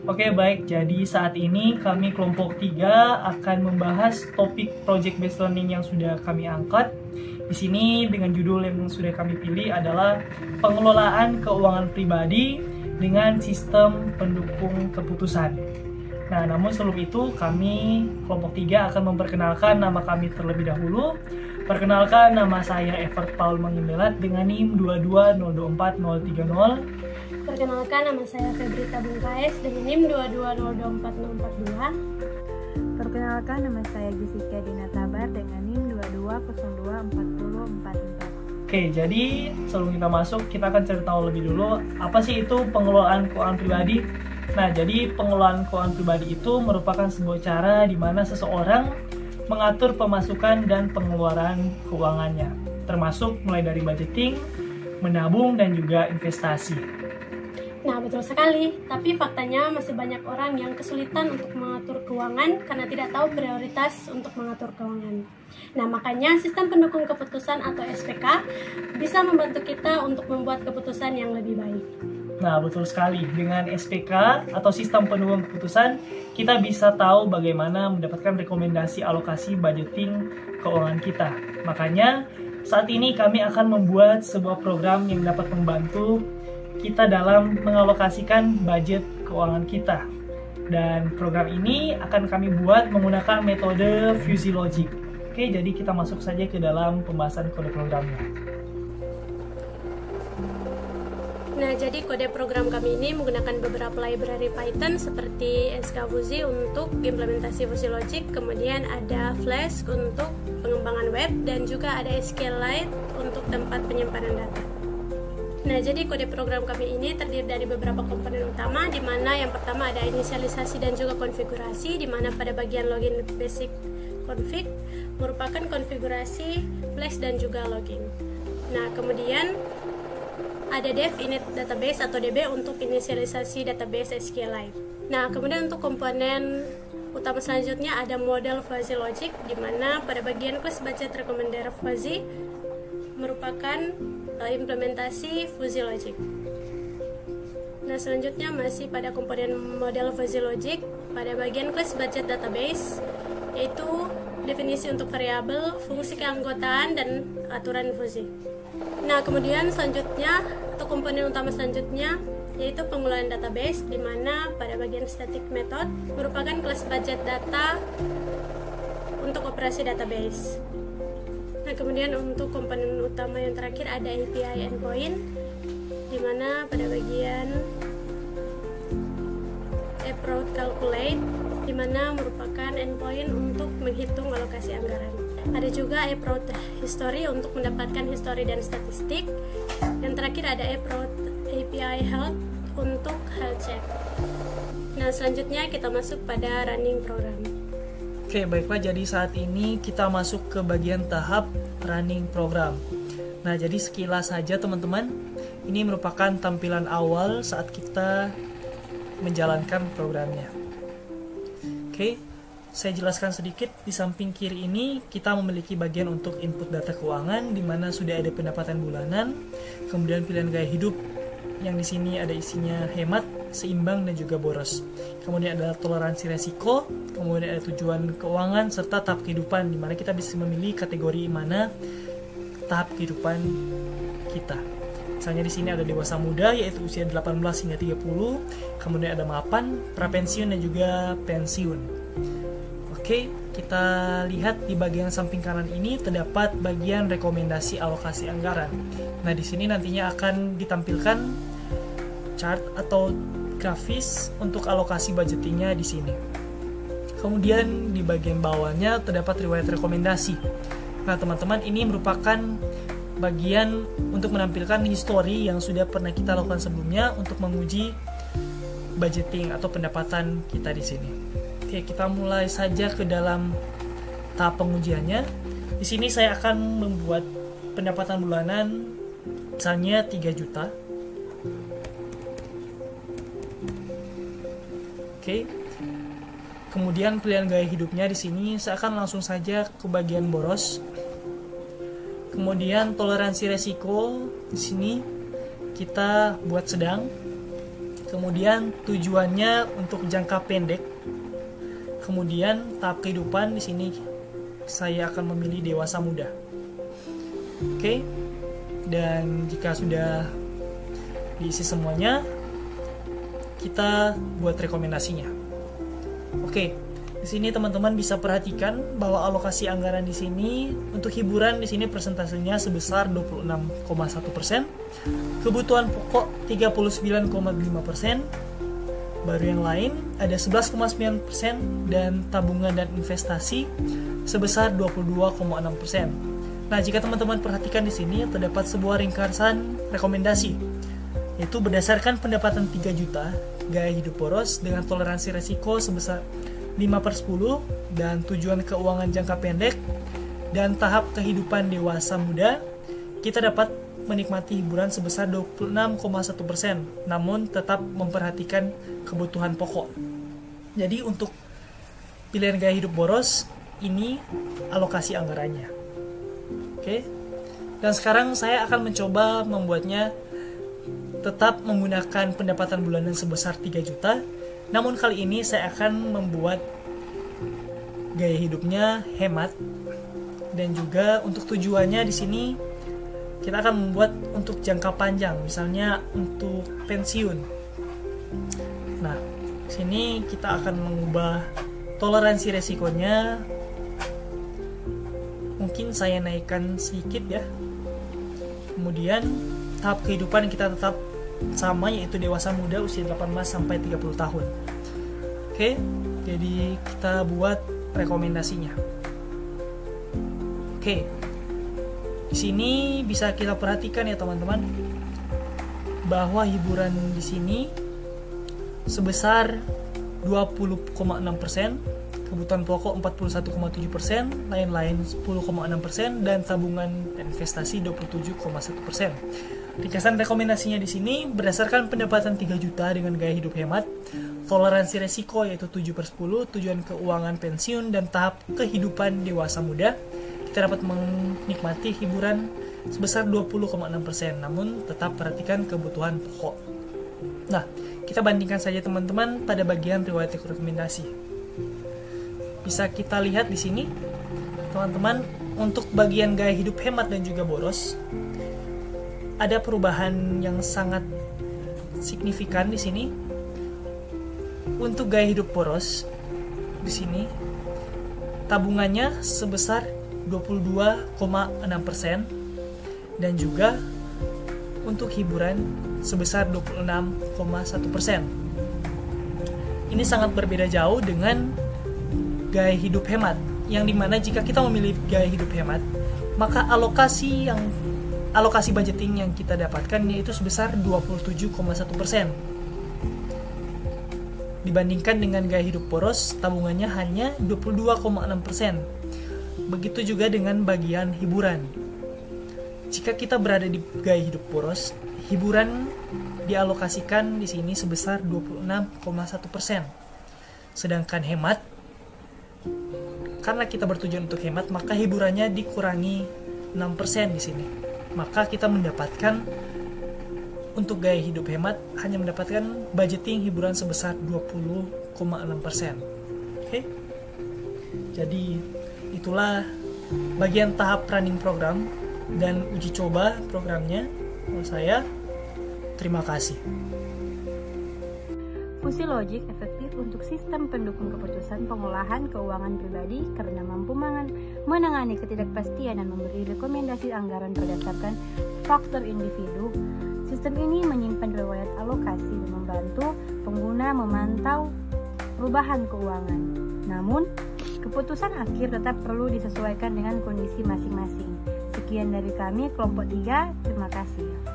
Oke, baik. Jadi saat ini kami kelompok 3 akan membahas topik project based learning yang sudah kami angkat. Di sini dengan judul yang sudah kami pilih adalah pengelolaan keuangan pribadi dengan sistem pendukung keputusan. Nah, namun sebelum itu kami kelompok 3 akan memperkenalkan nama kami terlebih dahulu. Perkenalkan, nama saya Evert Paul Mangimbelat dengan NIM 2202430. Perkenalkan, nama saya Febrita Bungkais dengan NIM 2202442. Perkenalkan, nama saya Jessica Dina Tabar dengan NIM 22024044. Oke, jadi sebelum kita masuk, kita akan cari tahu lebih dulu apa sih itu pengelolaan keuangan pribadi. Nah, jadi pengelolaan keuangan pribadi itu merupakan sebuah cara di mana seseorang mengatur pemasukan dan pengeluaran keuangannya, termasuk mulai dari budgeting, menabung, dan juga investasi. Nah, betul sekali. Tapi faktanya masih banyak orang yang kesulitan untuk mengatur keuangan karena tidak tahu prioritas untuk mengatur keuangan. Nah, makanya sistem pendukung keputusan atau SPK bisa membantu kita untuk membuat keputusan yang lebih baik. Nah, betul sekali. Dengan SPK atau sistem pendukung keputusan, kita bisa tahu bagaimana mendapatkan rekomendasi alokasi budgeting keuangan kita. Makanya, saat ini kami akan membuat sebuah program yang dapat membantu kita dalam mengalokasikan budget keuangan kita. Dan program ini akan kami buat menggunakan metode Fuzzy Logic. Oke, jadi kita masuk saja ke dalam pembahasan kode programnya. Nah, jadi kode program kami ini menggunakan beberapa library Python seperti skfuzzy untuk implementasi Fuzzy Logic, kemudian ada Flask untuk pengembangan web, dan juga ada SQLite untuk tempat penyimpanan data. Nah, jadi kode program kami ini terdiri dari beberapa komponen utama, di mana yang pertama ada inisialisasi dan juga konfigurasi, di mana pada bagian login basic config merupakan konfigurasi flash dan juga login. Nah, kemudian ada dev init database atau DB untuk inisialisasi database SQLite. Nah, kemudian untuk komponen utama selanjutnya ada model Fuzzy Logic, di mana pada bagian kelas budget recommender Fuzzy merupakan implementasi Fuzzy Logic. Nah, selanjutnya masih pada komponen model Fuzzy Logic pada bagian kelas budget database, yaitu definisi untuk variabel, fungsi keanggotaan, dan aturan Fuzzy. Nah, kemudian selanjutnya untuk komponen utama selanjutnya yaitu pengelolaan database, di mana pada bagian static method merupakan kelas budget data untuk operasi database. Nah, kemudian untuk komponen utama yang terakhir ada API endpoint, di mana pada bagian approach calculate, di mana merupakan endpoint untuk menghitung alokasi anggaran. Ada juga approach history untuk mendapatkan histori dan statistik. Yang terakhir ada approach API health untuk health check. Nah, selanjutnya kita masuk pada running program. Oke, baiklah, jadi saat ini kita masuk ke bagian tahap running program. Nah, jadi sekilas saja teman-teman, ini merupakan tampilan awal saat kita menjalankan programnya. Oke, saya jelaskan sedikit. Di samping kiri ini kita memiliki bagian untuk input data keuangan, di mana sudah ada pendapatan bulanan, kemudian pilihan gaya hidup yang di sini ada isinya hemat, seimbang, dan juga boros. Kemudian ada toleransi resiko, kemudian ada tujuan keuangan serta tahap kehidupan, di mana kita bisa memilih kategori mana tahap kehidupan kita. Misalnya di sini ada dewasa muda, yaitu usia 18 hingga 30, kemudian ada mapan, prapensiun, dan juga pensiun. Oke, kita lihat di bagian samping kanan ini terdapat bagian rekomendasi alokasi anggaran. Nah, di sini nantinya akan ditampilkan chart atau grafis untuk alokasi budgetingnya di sini. Kemudian di bagian bawahnya terdapat riwayat rekomendasi. Nah, teman-teman, ini merupakan bagian untuk menampilkan histori yang sudah pernah kita lakukan sebelumnya untuk menguji budgeting atau pendapatan kita di sini. Oke, kita mulai saja ke dalam tahap pengujiannya. Di sini saya akan membuat pendapatan bulanan misalnya 3 juta. Oke. Kemudian pilihan gaya hidupnya di sini saya akan langsung saja ke bagian boros. Kemudian toleransi resiko di sini kita buat sedang. Kemudian tujuannya untuk jangka pendek. Kemudian tahap kehidupan di sini saya akan memilih dewasa muda. Oke. Dan jika sudah diisi semuanya, kita buat rekomendasinya. Oke. Di sini teman-teman bisa perhatikan bahwa alokasi anggaran di sini untuk hiburan di sini persentasenya sebesar 26,1%, kebutuhan pokok 39,5%, baru yang lain ada 11,9% dan tabungan dan investasi sebesar 22,6%. Nah, jika teman-teman perhatikan di sini terdapat sebuah ringkasan rekomendasi, yaitu berdasarkan pendapatan 3 juta, gaya hidup boros dengan toleransi resiko sebesar 5/10 dan tujuan keuangan jangka pendek dan tahap kehidupan dewasa muda, kita dapat menikmati hiburan sebesar 26,1%, namun tetap memperhatikan kebutuhan pokok. Jadi untuk pilihan gaya hidup boros, ini alokasi anggarannya. Oke. Dan sekarang saya akan mencoba membuatnya tetap menggunakan pendapatan bulanan sebesar 3 juta. Namun kali ini saya akan membuat gaya hidupnya hemat, dan juga untuk tujuannya di sini kita akan membuat untuk jangka panjang, misalnya untuk pensiun. Nah, sini kita akan mengubah toleransi resikonya. Mungkin saya naikkan sedikit ya. Kemudian tahap kehidupan kita tetap sama, yaitu dewasa muda usia 18 sampai 30 tahun. Oke, jadi kita buat rekomendasinya. Oke. Di sini bisa kita perhatikan ya teman-teman, bahwa hiburan di sini sebesar 20,6%, kebutuhan pokok 41,7%, lain-lain 10,6%, dan tabungan dan investasi 27,1%. Ringkasan rekomendasinya di sini berdasarkan pendapatan 3 juta dengan gaya hidup hemat, toleransi resiko yaitu 7/10, tujuan keuangan pensiun, dan tahap kehidupan dewasa muda, kita dapat menikmati hiburan sebesar 20,6%, namun tetap perhatikan kebutuhan pokok. Nah, kita bandingkan saja teman-teman pada bagian riwayat rekomendasi. Bisa kita lihat di sini, teman-teman, untuk bagian gaya hidup hemat dan juga boros, ada perubahan yang sangat signifikan di sini. Untuk gaya hidup boros di sini tabungannya sebesar 22,6%, dan juga untuk hiburan sebesar 26,1%. Ini sangat berbeda jauh dengan gaya hidup hemat, yang dimana jika kita memilih gaya hidup hemat, maka alokasi budgeting yang kita dapatkan yaitu sebesar 27,1%. Dibandingkan dengan gaya hidup boros, tabungannya hanya 22,6%. Begitu juga dengan bagian hiburan. Jika kita berada di gaya hidup boros, hiburan dialokasikan di sini sebesar 26,1%. Sedangkan hemat, karena kita bertujuan untuk hemat, maka hiburannya dikurangi 6% di sini. Maka kita mendapatkan untuk gaya hidup hemat hanya mendapatkan budgeting hiburan sebesar 20,6%. Oke. Jadi itulah bagian tahap running program dan uji coba programnya. Menurut saya, terima kasih. VusiLogic efektif untuk sistem pendukung keputusan pengolahan keuangan pribadi karena mampu menangani ketidakpastian dan memberi rekomendasi anggaran berdasarkan faktor individu. Sistem ini menyimpan riwayat alokasi dan membantu pengguna memantau perubahan keuangan. Namun, keputusan akhir tetap perlu disesuaikan dengan kondisi masing-masing. Sekian dari kami, kelompok 3. Terima kasih.